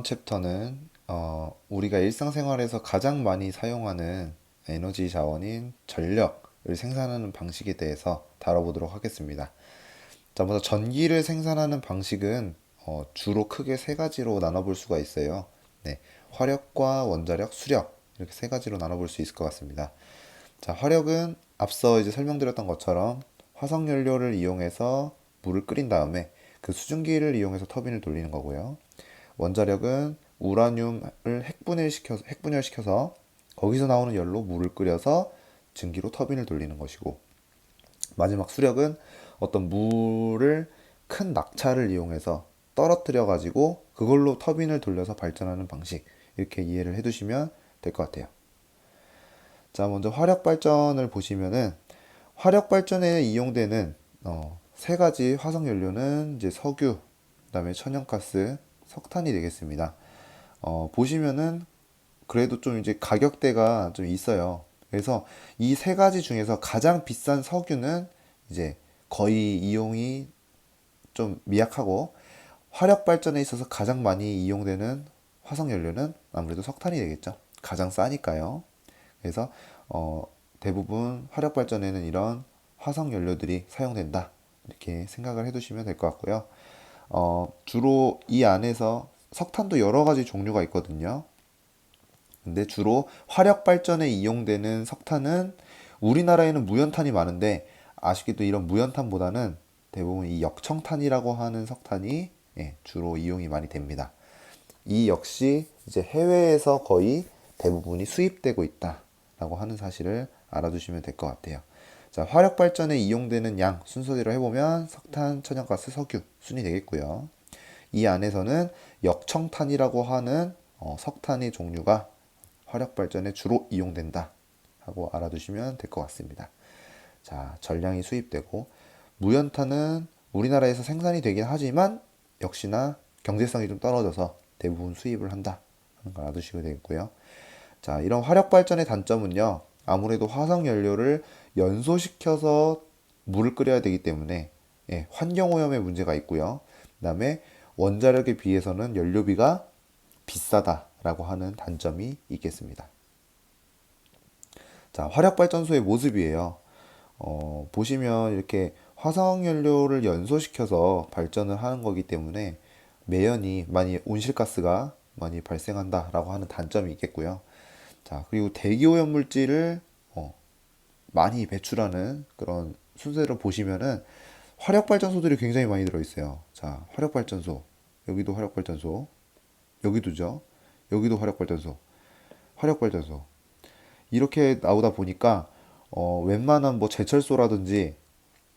챕터는 우리가 일상생활에서 가장 많이 사용하는 에너지 자원인 전력을 생산하는 방식에 대해서 다뤄보도록 하겠습니다. 자, 먼저 전기를 생산하는 방식은 주로 크게 세 가지로 나눠볼 수가 있어요. 네, 화력과 원자력, 수력 이렇게 세 가지로 나눠볼 수 있을 것 같습니다. 자, 화력은 앞서 이제 설명드렸던 것처럼 화석 연료를 이용해서 물을 끓인 다음에 그 수증기를 이용해서 터빈을 돌리는 거고요. 원자력은 우라늄을 핵분열시켜서 거기서 나오는 열로 물을 끓여서 증기로 터빈을 돌리는 것이고, 마지막 수력은 어떤 물을 큰 낙차를 이용해서 떨어뜨려 가지고 그걸로 터빈을 돌려서 발전하는 방식, 이렇게 이해를 해두시면 될 것 같아요. 자, 먼저 화력 발전을 보시면은 화력 발전에 이용되는 세 가지 화석 연료는 이제 석유, 그다음에 천연가스, 석탄이 되겠습니다. 보시면은 그래도 좀 이제 가격대가 좀 있어요. 그래서 이 세 가지 중에서 가장 비싼 석유는 이제 거의 이용이 좀 미약하고, 화력 발전에 있어서 가장 많이 이용되는 화석 연료는 아무래도 석탄이 되겠죠. 가장 싸니까요. 그래서 대부분 화력 발전에는 이런 화석 연료들이 사용된다, 이렇게 생각을 해두시면 될 것 같고요. 주로 이 안에서 석탄도 여러 가지 종류가 있거든요. 근데 주로 화력 발전에 이용되는 석탄은 우리나라에는 무연탄이 많은데, 아쉽게도 이런 무연탄보다는 대부분 이 역청탄이라고 하는 석탄이 주로 이용이 많이 됩니다. 이 역시 이제 해외에서 거의 대부분이 수입되고 있다라고 하는 사실을 알아두시면 될 것 같아요. 자, 화력 발전에 이용되는 양 순서대로 해보면 석탄, 천연가스, 석유 순이 되겠고요. 이 안에서는 역청탄이라고 하는 석탄의 종류가 화력 발전에 주로 이용된다 하고 알아두시면 될 것 같습니다. 자, 전량이 수입되고, 무연탄은 우리나라에서 생산이 되긴 하지만 역시나 경제성이 좀 떨어져서 대부분 수입을 한다 하는 걸 알아두시면 되겠고요. 자, 이런 화력 발전의 단점은요, 아무래도 화석 연료를 연소시켜서 물을 끓여야 되기 때문에 환경 오염의 문제가 있고요. 그다음에 원자력에 비해서는 연료비가 비싸다라고 하는 단점이 있겠습니다. 자, 화력발전소의 모습이에요. 보시면 이렇게 화석연료를 연소시켜서 발전을 하는 거기 때문에 매연이 많이, 온실가스가 많이 발생한다라고 하는 단점이 있겠고요. 자, 그리고 대기오염 물질을 많이 배출하는 그런 순서를 보시면은 화력발전소들이 굉장히 많이 들어있어요. 자, 화력발전소, 여기도 화력발전소, 여기도죠. 여기도 화력발전소, 화력발전소. 이렇게 나오다 보니까 웬만한 뭐 제철소라든지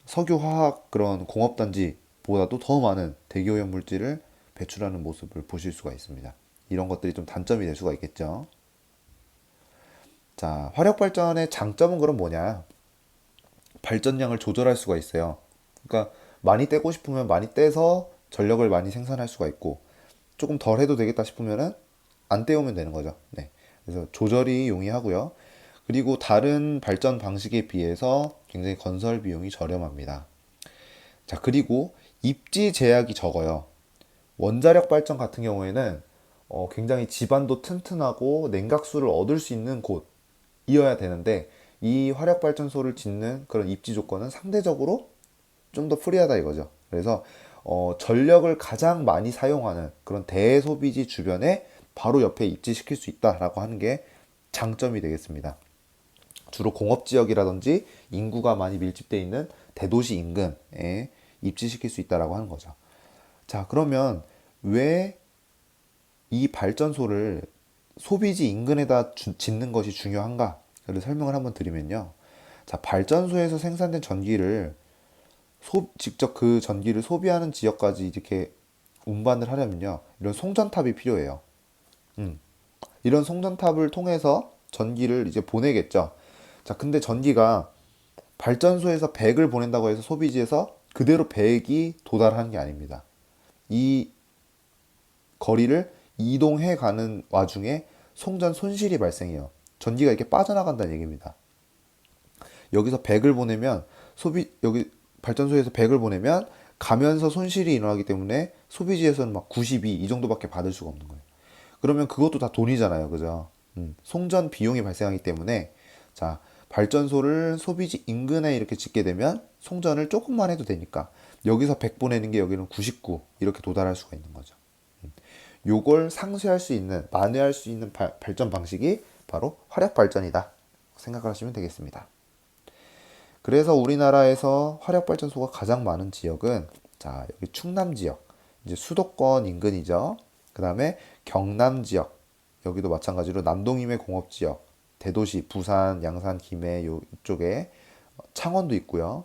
석유화학 그런 공업단지보다도 더 많은 대기오염 물질을 배출하는 모습을 보실 수가 있습니다. 이런 것들이 좀 단점이 될 수가 있겠죠. 자, 화력발전의 장점은 그럼 뭐냐? 발전량을 조절할 수가 있어요. 그러니까 많이 떼고 싶으면 많이 떼서 전력을 많이 생산할 수가 있고, 조금 덜 해도 되겠다 싶으면은 안 떼우면 되는 거죠. 네. 그래서 조절이 용이하고요. 그리고 다른 발전 방식에 비해서 굉장히 건설 비용이 저렴합니다. 자, 그리고 입지 제약이 적어요. 원자력 발전 같은 경우에는 굉장히 집안도 튼튼하고 냉각수를 얻을 수 있는 곳이어야 되는데, 이 화력 발전소를 짓는 그런 입지 조건은 상대적으로 좀 더 프리하다 이거죠. 그래서 전력을 가장 많이 사용하는 그런 대소비지 주변에 바로 옆에 입지시킬 수 있다라고 하는 게 장점이 되겠습니다. 주로 공업지역이라든지 인구가 많이 밀집되어 있는 대도시 인근에 입지시킬 수 있다라고 하는 거죠. 자, 그러면 왜 이 발전소를 소비지 인근에다 짓는 것이 중요한가를 설명을 한번 드리면요. 자, 발전소에서 생산된 전기를 직접 그 전기를 소비하는 지역까지 이렇게 운반을 하려면요, 이런 송전탑이 필요해요. 이런 송전탑을 통해서 전기를 이제 보내겠죠. 자, 근데 전기가 발전소에서 100을 보낸다고 해서 소비지에서 그대로 100이 도달하는 게 아닙니다. 이 거리를 이동해 가는 와중에 송전 손실이 발생해요. 전기가 이렇게 빠져나간다는 얘기입니다. 여기서 100을 보내면 여기 발전소에서 100을 보내면 가면서 손실이 일어나기 때문에 소비지에서는 막 92 이 정도밖에 받을 수가 없는 거예요. 그러면 그것도 다 돈이잖아요. 그죠? 송전 비용이 발생하기 때문에 자, 발전소를 소비지 인근에 이렇게 짓게 되면 송전을 조금만 해도 되니까 여기서 100 보내는 게 여기는 99 이렇게 도달할 수가 있는 거죠. 요걸 상쇄할 수 있는, 만회할 수 있는 발전 방식이 바로 화력 발전이다 생각을 하시면 되겠습니다. 그래서 우리나라에서 화력 발전소가 가장 많은 지역은 자, 여기 충남 지역, 이제 수도권 인근이죠. 그 다음에 경남 지역, 여기도 마찬가지로 남동임의 공업 지역, 대도시 부산, 양산, 김해 이쪽에 창원도 있고요.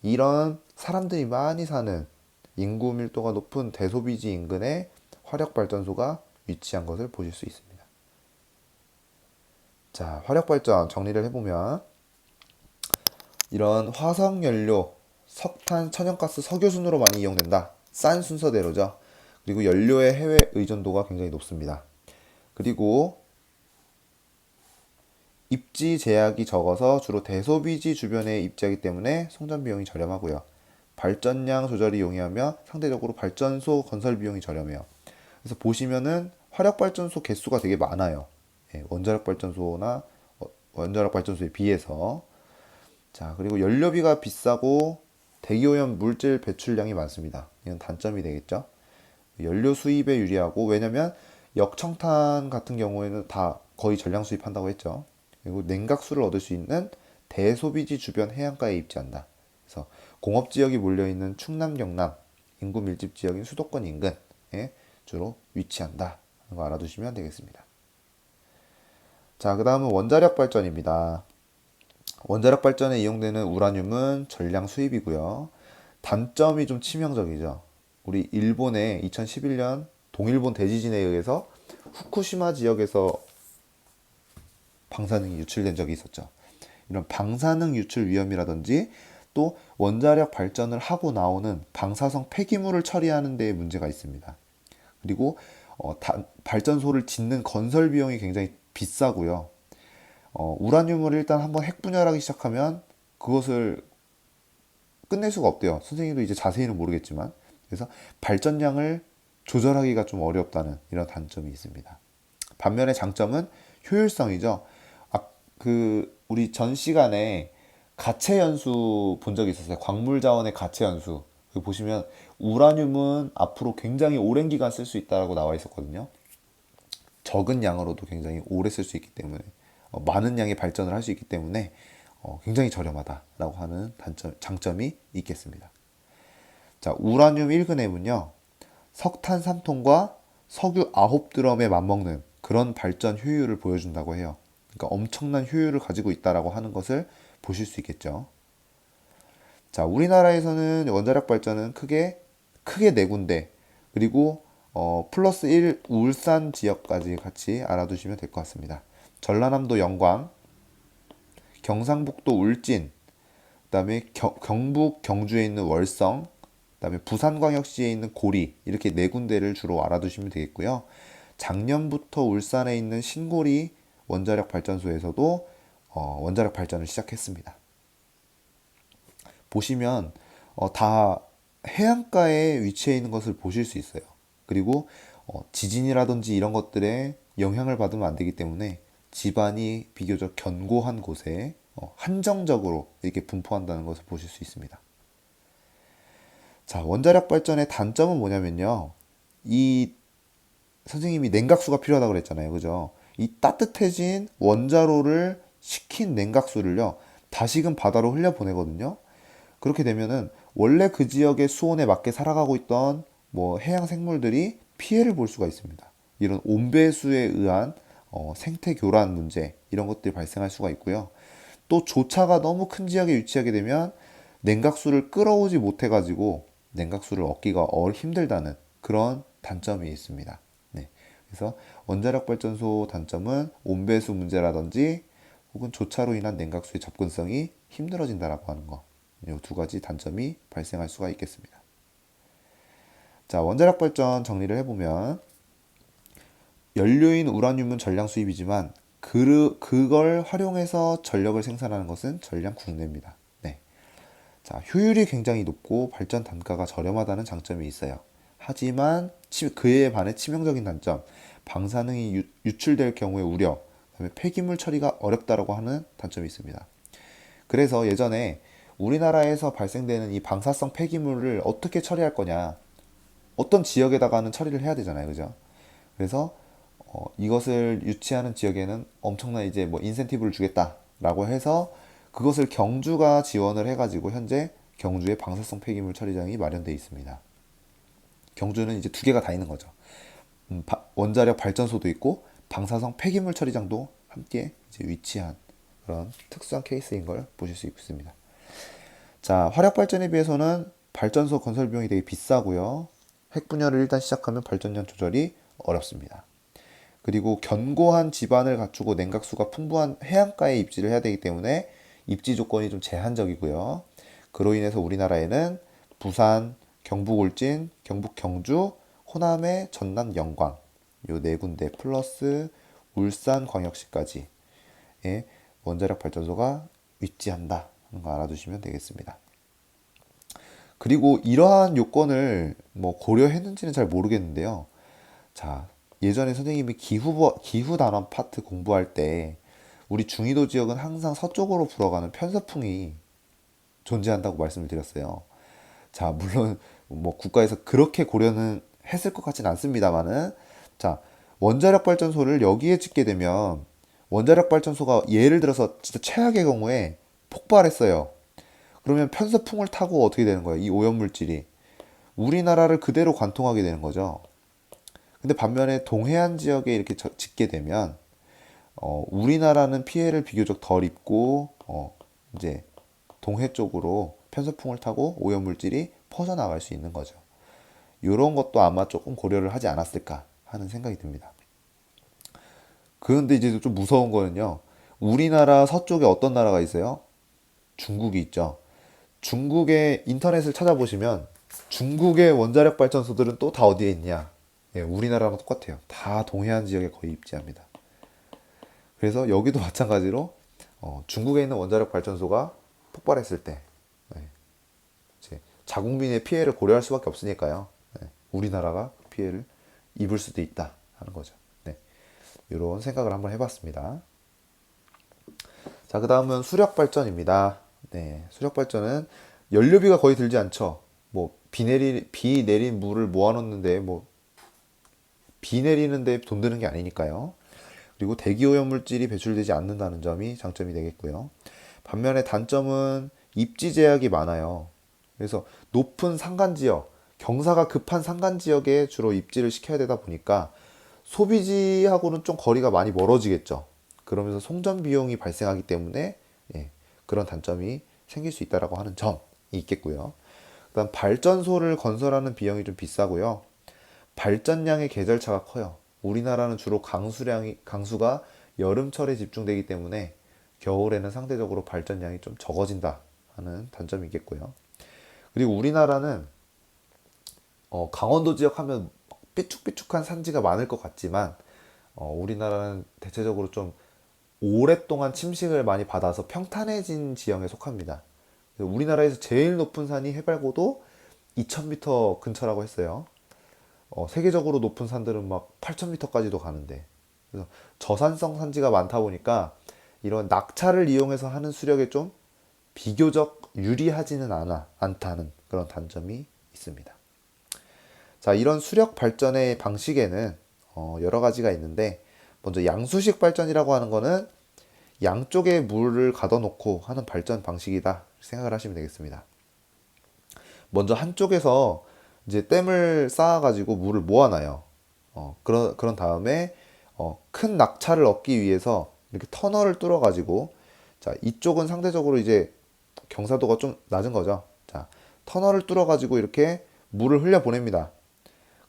이런 사람들이 많이 사는 인구 밀도가 높은 대소비지 인근에 화력 발전소가 위치한 것을 보실 수 있습니다. 자, 화력 발전 정리를 해보면 이런 화석 연료, 석탄, 천연가스, 석유순으로 많이 이용된다. 싼 순서대로죠. 그리고 연료의 해외 의존도가 굉장히 높습니다. 그리고 입지 제약이 적어서 주로 대소비지 주변에 입지하기 때문에 송전 비용이 저렴하고요. 발전량 조절이 용이하며 상대적으로 발전소 건설 비용이 저렴해요. 그래서 보시면은 화력 발전소 개수가 되게 많아요. 예, 원자력 발전소에 비해서. 자, 그리고 연료비가 비싸고 대기오염 물질 배출량이 많습니다. 이건 단점이 되겠죠. 연료 수입에 유리하고 왜냐면 역청탄 같은 경우에는 다 거의 전량 수입한다고 했죠. 그리고 냉각수를 얻을 수 있는 대소비지 주변 해안가에 입지한다. 그래서 공업 지역이 몰려 있는 충남 경남 인구 밀집 지역인 수도권 인근에 주로 위치한다 하는 거 알아두시면 되겠습니다. 자, 그 다음은 원자력 발전입니다. 원자력 발전에 이용되는 우라늄은 전량 수입이고요. 단점이 좀 치명적이죠. 우리 일본의 2011년 동일본 대지진에 의해서 후쿠시마 지역에서 방사능이 유출된 적이 있었죠. 이런 방사능 유출 위험이라든지 또 원자력 발전을 하고 나오는 방사성 폐기물을 처리하는 데에 문제가 있습니다. 그리고 발전소를 짓는 건설 비용이 굉장히 비싸고요. 우라늄을 일단 한번 핵 분열하기 시작하면 그것을 끝낼 수가 없대요. 선생님도 이제 자세히는 모르겠지만. 그래서 발전량을 조절하기가 좀 어렵다는 이런 단점이 있습니다. 반면에 장점은 효율성이죠. 우리 전 시간에 가채 연수 본 적이 있었어요. 광물 자원의 가채 연수. 보시면 우라늄은 앞으로 굉장히 오랜 기간 쓸 수 있다고 나와 있었거든요. 적은 양으로도 굉장히 오래 쓸 수 있기 때문에 많은 양의 발전을 할 수 있기 때문에 굉장히 저렴하다라고 하는 장점이 있겠습니다. 자, 우라늄 1g은요. 석탄 3톤과 석유 9드럼에 맞먹는 그런 발전 효율을 보여준다고 해요. 그러니까 엄청난 효율을 가지고 있다라고 하는 것을 보실 수 있겠죠. 자, 우리나라에서는 원자력 발전은 크게 네 군데, 그리고 플러스 1 울산 지역까지 같이 알아두시면 될 것 같습니다. 전라남도 영광, 경상북도 울진, 그다음에 경북 경주에 있는 월성, 그다음에 부산광역시에 있는 고리 이렇게 네 군데를 주로 알아두시면 되겠고요. 작년부터 울산에 있는 신고리 원자력 발전소에서도 원자력 발전을 시작했습니다. 보시면 다 해안가에 위치해 있는 것을 보실 수 있어요. 그리고 지진이라든지 이런 것들에 영향을 받으면 안 되기 때문에 집안이 비교적 견고한 곳에 한정적으로 이렇게 분포한다는 것을 보실 수 있습니다. 자, 원자력 발전의 단점은 뭐냐면요. 이 선생님이 냉각수가 필요하다고 그랬잖아요. 그죠? 이 따뜻해진 원자로를 식힌 냉각수를요. 다시금 바다로 흘려보내거든요. 그렇게 되면은 원래 그 지역의 수온에 맞게 살아가고 있던 뭐 해양 생물들이 피해를 볼 수가 있습니다. 이런 온배수에 의한 생태 교란 문제 이런 것들이 발생할 수가 있고요. 또 조차가 너무 큰 지역에 위치하게 되면 냉각수를 끌어오지 못해 가지고 냉각수를 얻기가 힘들다는 그런 단점이 있습니다. 네. 그래서 원자력 발전소 단점은 온배수 문제라든지 혹은 조차로 인한 냉각수의 접근성이 힘들어진다라고 하는 거. 이 두 가지 단점이 발생할 수가 있겠습니다. 자, 원자력 발전 정리를 해보면 연료인 우라늄은 전량 수입이지만 그걸 활용해서 전력을 생산하는 것은 전량 국내입니다. 네. 자, 효율이 굉장히 높고 발전 단가가 저렴하다는 장점이 있어요. 하지만 그에 반해 치명적인 단점, 방사능이 유출될 경우의 우려, 그다음에 폐기물 처리가 어렵다라고 하는 단점이 있습니다. 그래서 예전에 우리나라에서 발생되는 이 방사성 폐기물을 어떻게 처리할 거냐, 어떤 지역에다가는 처리를 해야 되잖아요, 그죠? 그래서 이것을 유치하는 지역에는 엄청난 이제 뭐 인센티브를 주겠다라고 해서 그것을 경주가 지원을 해가지고 현재 경주에 방사성 폐기물 처리장이 마련되어 있습니다. 경주는 이제 두 개가 다 있는 거죠. 원자력 발전소도 있고 방사성 폐기물 처리장도 함께 이제 위치한 그런 특수한 케이스인 걸 보실 수 있습니다. 자, 화력 발전에 비해서는 발전소 건설 비용이 되게 비싸고요. 핵 분열을 일단 시작하면 발전량 조절이 어렵습니다. 그리고 견고한 지반을 갖추고 냉각수가 풍부한 해안가에 입지를 해야 되기 때문에 입지 조건이 좀 제한적이고요. 그로 인해서 우리나라에는 부산, 경북 울진, 경북 경주, 호남의 전남 영광 요 네 군데 플러스 울산 광역시까지의 원자력 발전소가 위치한다 하는 거 알아두시면 되겠습니다. 그리고 이러한 요건을 뭐 고려했는지는 잘 모르겠는데요. 자, 예전에 선생님이 기후 단원 파트 공부할 때 우리 중위도 지역은 항상 서쪽으로 불어가는 편서풍이 존재한다고 말씀을 드렸어요. 자, 물론 뭐 국가에서 그렇게 고려는 했을 것 같진 않습니다만은 자, 원자력 발전소를 여기에 짓게 되면 원자력 발전소가 예를 들어서 진짜 최악의 경우에 폭발했어요. 그러면 편서풍을 타고 어떻게 되는 거예요? 이 오염물질이 우리나라를 그대로 관통하게 되는 거죠. 근데 반면에 동해안 지역에 이렇게 짓게 되면 우리나라는 피해를 비교적 덜 입고 이제 동해 쪽으로 편서풍을 타고 오염물질이 퍼져나갈 수 있는 거죠. 이런 것도 아마 조금 고려를 하지 않았을까 하는 생각이 듭니다. 그런데 이제 좀 무서운 거는요. 우리나라 서쪽에 어떤 나라가 있어요? 중국이 있죠. 중국의 인터넷을 찾아보시면 중국의 원자력 발전소들은 또 다 어디에 있냐? 예, 우리나라랑 똑같아요. 다 동해안 지역에 거의 입지합니다. 그래서 여기도 마찬가지로 중국에 있는 원자력 발전소가 폭발했을 때 이제 자국민의 피해를 고려할 수밖에 없으니까요. 네, 우리나라가 피해를 입을 수도 있다 하는 거죠. 네, 이런 생각을 한번 해봤습니다. 자, 그 다음은 수력 발전입니다. 네, 수력 발전은 연료비가 거의 들지 않죠. 뭐 비 내린 물을 모아놓는데 뭐 비 내리는데 돈 드는 게 아니니까요. 그리고 대기 오염 물질이 배출되지 않는다는 점이 장점이 되겠고요. 반면에 단점은 입지 제약이 많아요. 그래서 높은 산간 지역, 경사가 급한 산간 지역에 주로 입지를 시켜야 되다 보니까 소비지하고는 좀 거리가 많이 멀어지겠죠. 그러면서 송전 비용이 발생하기 때문에 그런 단점이 생길 수 있다라고 하는 점이 있겠고요. 그다음 발전소를 건설하는 비용이 좀 비싸고요. 발전량의 계절차가 커요. 우리나라는 주로 강수가 여름철에 집중되기 때문에 겨울에는 상대적으로 발전량이 좀 적어진다 하는 단점이 있겠고요. 그리고 우리나라는 강원도 지역 하면 삐쭉삐쭉한 산지가 많을 것 같지만 우리나라는 대체적으로 좀 오랫동안 침식을 많이 받아서 평탄해진 지형에 속합니다. 우리나라에서 제일 높은 산이 해발고도 2000m 근처라고 했어요. 세계적으로 높은 산들은 막 8000m까지도 가는데 그래서 저산성 산지가 많다 보니까 이런 낙차를 이용해서 하는 수력에 좀 비교적 유리하지는 않다는 그런 단점이 있습니다. 자, 이런 수력 발전의 방식에는 여러 가지가 있는데 먼저 양수식 발전이라고 하는 거는 양쪽에 물을 가둬놓고 하는 발전 방식이다 생각을 하시면 되겠습니다. 먼저 한쪽에서 이제 댐을 쌓아가지고 물을 모아놔요. 그런 다음에 큰 낙차를 얻기 위해서 이렇게 터널을 뚫어가지고 자, 이쪽은 상대적으로 이제 경사도가 좀 낮은 거죠. 자, 터널을 뚫어가지고 이렇게 물을 흘려보냅니다.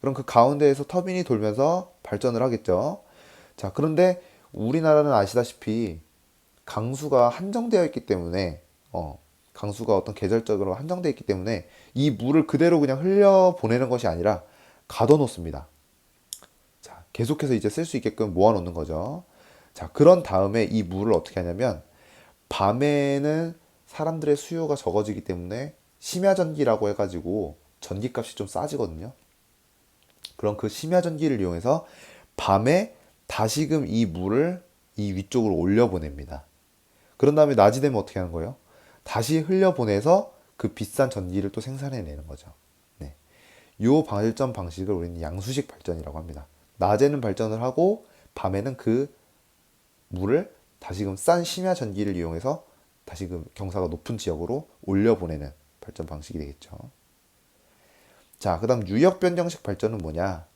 그럼 그 가운데에서 터빈이 돌면서 발전을 하겠죠. 자, 그런데 우리나라는 아시다시피 강수가 한정되어 있기 때문에 강수가 어떤 계절적으로 한정되어 있기 때문에 이 물을 그대로 그냥 흘려 보내는 것이 아니라 가둬 놓습니다. 자, 계속해서 이제 쓸 수 있게끔 모아 놓는 거죠. 자, 그런 다음에 이 물을 어떻게 하냐면 밤에는 사람들의 수요가 적어지기 때문에 심야전기라고 해가지고 전기값이 좀 싸지거든요. 그럼 그 심야전기를 이용해서 밤에 다시금 이 물을 이 위쪽으로 올려보냅니다. 그런 다음에 낮이 되면 어떻게 하는 거예요? 다시 흘려보내서 그 비싼 전기를 또 생산해내는 거죠. 네. 요 발전 방식을 우리는 양수식 발전이라고 합니다. 낮에는 발전을 하고 밤에는 그 물을 다시금 싼 심야 전기를 이용해서 다시금 경사가 높은 지역으로 올려보내는 발전 방식이 되겠죠. 자, 그 다음 유역 변경식 발전은 뭐냐?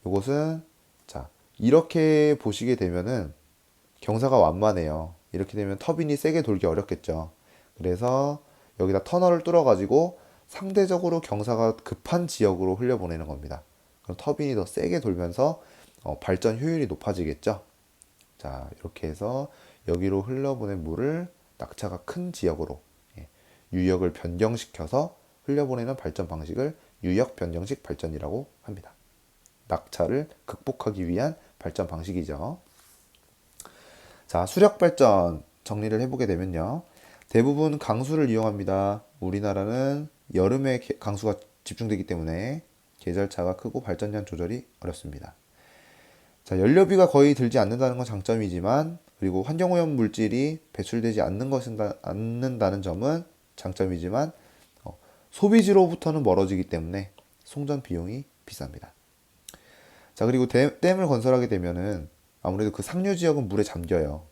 요것은 자, 이렇게 보시게 되면은 경사가 완만해요. 이렇게 되면 터빈이 세게 돌기 어렵겠죠. 그래서 여기다 터널을 뚫어가지고 상대적으로 경사가 급한 지역으로 흘려보내는 겁니다. 그럼 터빈이 더 세게 돌면서 발전 효율이 높아지겠죠. 자, 이렇게 해서 여기로 흘려보낸 물을 낙차가 큰 지역으로 유역을 변경시켜서 흘려보내는 발전 방식을 유역 변경식 발전이라고 합니다. 낙차를 극복하기 위한 발전 방식이죠. 자, 수력 발전 정리를 해보게 되면요. 대부분 강수를 이용합니다. 우리나라는 여름에 강수가 집중되기 때문에 계절차가 크고 발전량 조절이 어렵습니다. 자, 연료비가 거의 들지 않는다는 건 장점이지만, 그리고 환경오염 물질이 배출되지 않는다는 점은 장점이지만, 소비지로부터는 멀어지기 때문에 송전 비용이 비쌉니다. 자, 그리고 댐을 건설하게 되면은 아무래도 그 상류 지역은 물에 잠겨요.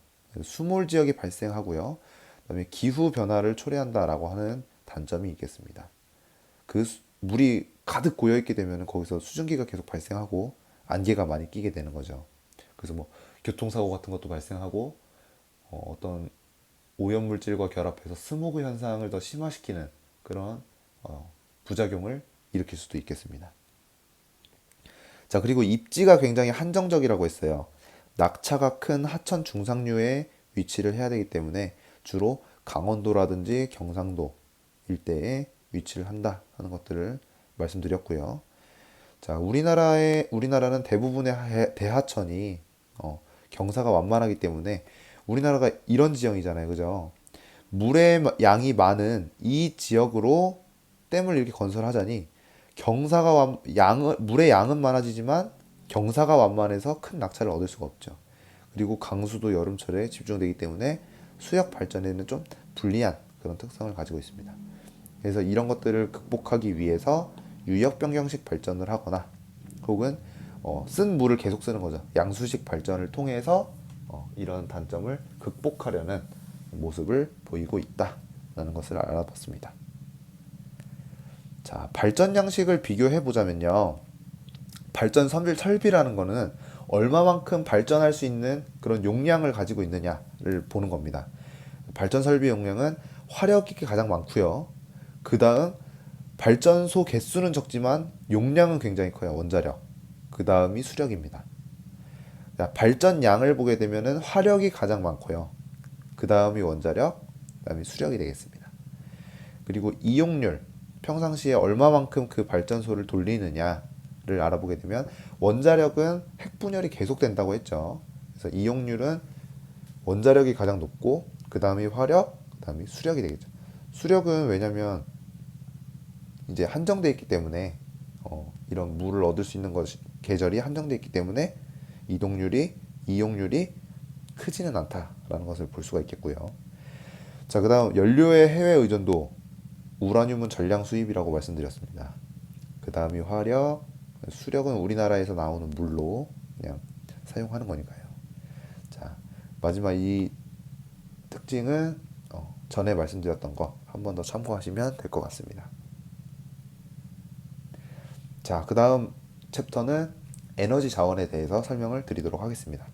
수몰 지역이 발생하고요. 그다음에 기후 변화를 초래한다라고 하는 단점이 있겠습니다. 그 물이 가득 고여 있게 되면 거기서 수증기가 계속 발생하고 안개가 많이 끼게 되는 거죠. 그래서 뭐 교통사고 같은 것도 발생하고 어떤 오염 물질과 결합해서 스모그 현상을 더 심화시키는 그런 부작용을 일으킬 수도 있겠습니다. 자, 그리고 입지가 굉장히 한정적이라고 했어요. 낙차가 큰 하천 중상류에 위치를 해야 되기 때문에 주로 강원도라든지 경상도 일대에 위치를 한다 하는 것들을 말씀드렸고요. 자, 우리나라는 대부분의 대하천이 경사가 완만하기 때문에 우리나라가 이런 지형이잖아요. 그죠? 물의 양이 많은 이 지역으로 댐을 이렇게 건설하자니 물의 양은 많아지지만 경사가 완만해서 큰 낙차를 얻을 수가 없죠. 그리고 강수도 여름철에 집중되기 때문에 수역 발전에는 좀 불리한 그런 특성을 가지고 있습니다. 그래서 이런 것들을 극복하기 위해서 유역 변경식 발전을 하거나 혹은 쓴 물을 계속 쓰는 거죠. 양수식 발전을 통해서 이런 단점을 극복하려는 모습을 보이고 있다라는 것을 알아봤습니다. 자, 발전 양식을 비교해 보자면요. 발전 설비라는 거는 얼마만큼 발전할 수 있는 그런 용량을 가지고 있느냐를 보는 겁니다. 발전 설비 용량은 화력이 가장 많고요. 그 다음 발전소 개수는 적지만 용량은 굉장히 커요. 원자력. 그 다음이 수력입니다. 자, 발전량을 보게 되면은 화력이 가장 많고요. 그 다음이 원자력, 그 다음이 수력이 되겠습니다. 그리고 이용률, 평상시에 얼마만큼 그 발전소를 돌리느냐를 알아보게 되면 원자력은 핵분열이 계속된다고 했죠. 그래서 이용률은 원자력이 가장 높고 그 다음이 화력, 그 다음이 수력이 되겠죠. 수력은 왜냐면 이제 한정돼 있기 때문에 이런 물을 얻을 수 있는 계절이 한정돼 있기 때문에 이용률이 크지는 않다라는 것을 볼 수가 있겠고요. 자, 그다음 연료의 해외 의존도, 우라늄은 전량 수입이라고 말씀드렸습니다. 그 다음이 화력, 수력은 우리나라에서 나오는 물로 그냥 사용하는 거니까요. 자, 마지막 이 특징은 전에 말씀드렸던 거 한 번 더 참고하시면 될 것 같습니다. 자, 그 다음 챕터는 에너지 자원에 대해서 설명을 드리도록 하겠습니다.